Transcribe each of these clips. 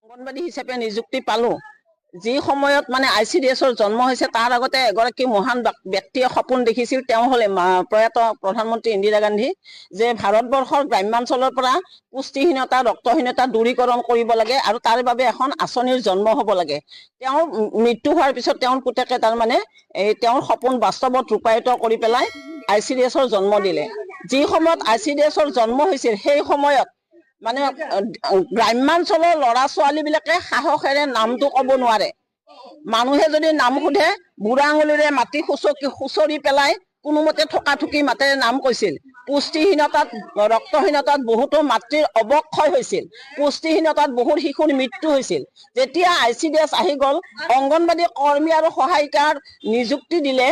অঙ্গনবাদী হিচাপে নিযুক্তি পালো যি সময়ত মানে ICDSৰ জন্ম হৈছে তাৰ আগতে এগৰাকী মহান ব্যক্তিয়ে সপোন দেখিছিল তেওঁ হলে প্ৰয়াত প্ৰধানমন্ত্ৰী ইন্দিৰা গান্ধী যে ভাৰতবৰ্ষৰ গ্ৰাম্যাঞ্চলৰ পৰা পুষ্টিহীনতা ৰক্তহীনতা দূৰীকৰণ কৰিব লাগে আৰু তাৰ বাবে এখন আঁচনিৰ জন্ম হ'ব লাগে তেওঁৰ মৃত্যু হোৱাৰ পিছত তেওঁৰ পুতেকে তাৰ মানে তেওঁৰ সপোন বাস্তৱত ৰূপায়িত কৰি পেলাই ICDSৰ জন্ম দিলে যি সময়ত ICDSৰ জন্ম হৈছিল সেই সময়ত মানে গ্ৰাম্যাঞ্চলৰ ল'ৰা ছোৱালীবিলাকে সাহসেৰে নামটো ক'ব নোৱাৰে মানুহে যদি নাম সোধে বুঢ়া আঙুলিৰে মাটি খুচৰি পেলাই কোনোমতে ঠকাঠুকি মাতেৰে নাম কৈছিল পুষ্টিহীনতাত ৰক্তহীনতাত বহুতো মাতৃৰ অৱক্ষয় হৈছিল পুষ্টিহীনতাত বহুত শিশুৰ মৃত্যু হৈছিল যেতিয়া ICDS আহি গ'ল অঙ্গনবাদী কৰ্মী আৰু সহায়িকাৰ নিযুক্তি দিলে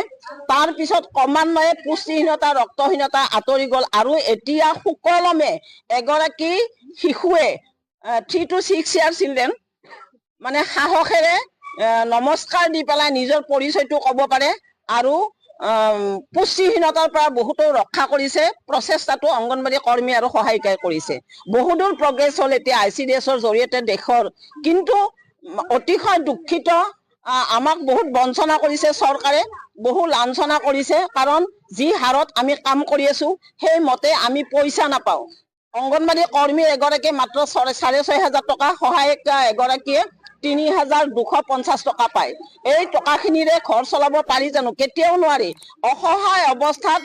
তাৰ পিছত ক্ৰমান্বয়ে পুষ্টিহীনতা ৰক্তহীনতা আঁতৰি গ'ল আৰু এতিয়া সুকলমে এগৰাকী শিশুৱে 3 to 6 year children মানে সাহসেৰে নমস্কাৰ দি পেলাই নিজৰ পৰিচয়টো ক'ব পাৰে আৰু পুষ্টিহীনতাৰ পৰা বহুতো ৰক্ষা কৰিছে প্ৰচেষ্টাটো অঙ্গনবাদী কৰ্মী আৰু সহায়িকাই কৰিছে বহুদূৰ প্ৰগ্ৰেছ হ'ল এতিয়া ICDSৰ জৰিয়তে দেশৰ কিন্তু অতিশয় দুখিত আমাক বহুত বঞ্চনা কৰিছে চৰকাৰে বহু লাঞ্ছনা কৰিছে কাৰণ যি হাৰত আমি কাম কৰি আছো সেই মতে আমি পইচা নাপাওঁ অঙ্গনবাদী কৰ্মী এগৰাকী মাত্ৰ 6,500 টকা সহায়িকা এগৰাকীয়ে 3,250 টকা পায় এই টকাখিনিৰে ঘৰ চলাব পাৰি জানো কেতিয়াও নোৱাৰি অসহায় অৱস্থাত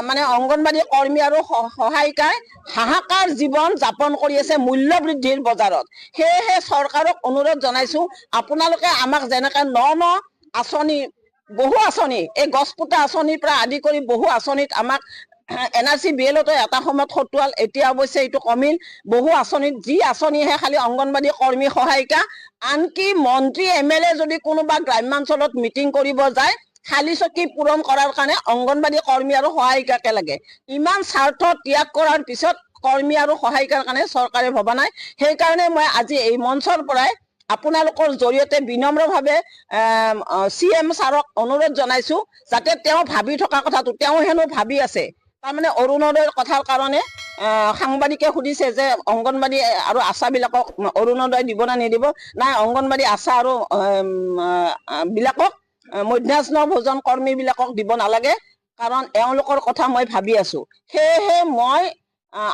মানে অঙ্গনবাদী কৰ্মী আৰু সহায়িকাই হাহাকাৰ জীৱন যাপন কৰি আছে মূল্য বৃদ্ধিৰ বজাৰত সেয়েহে চৰকাৰক অনুৰোধ জনাইছো আপোনালোকে আমাক যেনেকৈ ন আঁচনি বহু আঁচনি এই গছপুতা আঁচনিৰ পৰা আদি কৰি বহু আঁচনিত আমাক NRC BLতো এটা সময়ত খটুৱাল এতিয়া অৱশ্যে এইটো কমিল বহু আঁচনিত যি আঁচনিহে খালি অঙ্গনবাদী কৰ্মী সহায়িকা আনকি মন্ত্ৰী MLA যদি কোনোবা গ্ৰাম্যাঞ্চলত মিটিং কৰিব যায় খালি চকী পূৰণ কৰাৰ কাৰণে অঙ্গনবাদী কৰ্মী আৰু সহায়িকাকে লাগে ইমান স্বাৰ্থ ত্যাগ কৰাৰ পিছত কৰ্মী আৰু সহায়িকাৰ কাৰণে চৰকাৰে ভবা নাই সেইকাৰণে মই আজি এই মঞ্চৰ পৰাই আপোনালোকৰ জৰিয়তে বিনম্ৰভাৱে CM ছাৰক অনুৰোধ জনাইছো যাতে তেওঁ ভাবি থকা কথাটো তেওঁ হেনো ভাবি আছে তাৰমানে অৰুণোদয়ৰ কথাৰ কাৰণে সাংবাদিকে সুধিছে যে অঙ্গনবাদী আৰু আশাবিলাকক অৰুণোদয় দিব না নিদিব নাই অঙ্গনবাদী আশা আৰু বিলাকক মধ্যাহ্ন ভোজন কৰ্মীবিলাকক দিব নালাগে কাৰণ এওঁলোকৰ কথা মই ভাবি আছো সেয়েহে মই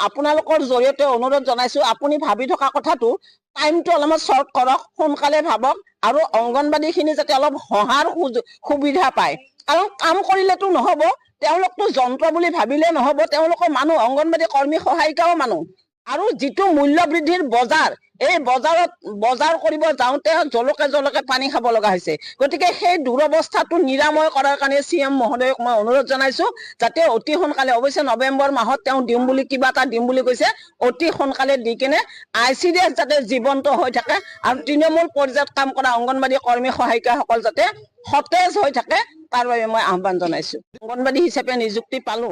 আপোনালোকৰ জৰিয়তে অনুৰোধ জনাইছো আপুনি ভাবি থকা কথাটো টাইমটো অলপমান শৰ্ট কৰক সোনকালে ভাবক আৰু অঙ্গনবাদীখিনি যাতে অলপ সহায়ৰ সুবিধা পায় কাৰণ কাম কৰিলেতো নহব তেওঁলোকতো যন্ত্ৰ বুলি ভাবিলে নহব তেওঁলোকৰ মানুহ অঙ্গনবাদী কৰ্মী সহায়িকাও মানুহ আৰু যিটো মূল্য বৃদ্ধিৰ বজাৰ এই বজাৰ কৰিব যাওঁতে জলকে পানী খাব লগা হৈছে গতিকে সেই দুৰৱস্থাটো নিৰাময় কৰাৰ কাৰণে CM মহোদয়ক মই অনুৰোধ জনাইছো যাতে অতি সোনকালে অৱশ্যে নৱেম্বৰ মাহত তেওঁ দিম বুলি কিবা এটা দিম বুলি কৈছে অতি সোনকালে দি কিনে ICDS যাতে জীৱন্ত হৈ থাকে আৰু তৃণমূল পৰ্যায়ত কাম কৰা অঙ্গনবাদী কৰ্মী সহায়িকাসকল যাতে সতেজ হৈ থাকে তাৰ বাবে মই আহ্বান জনাইছো অঙ্গনবাদী হিচাপে নিযুক্তি পালো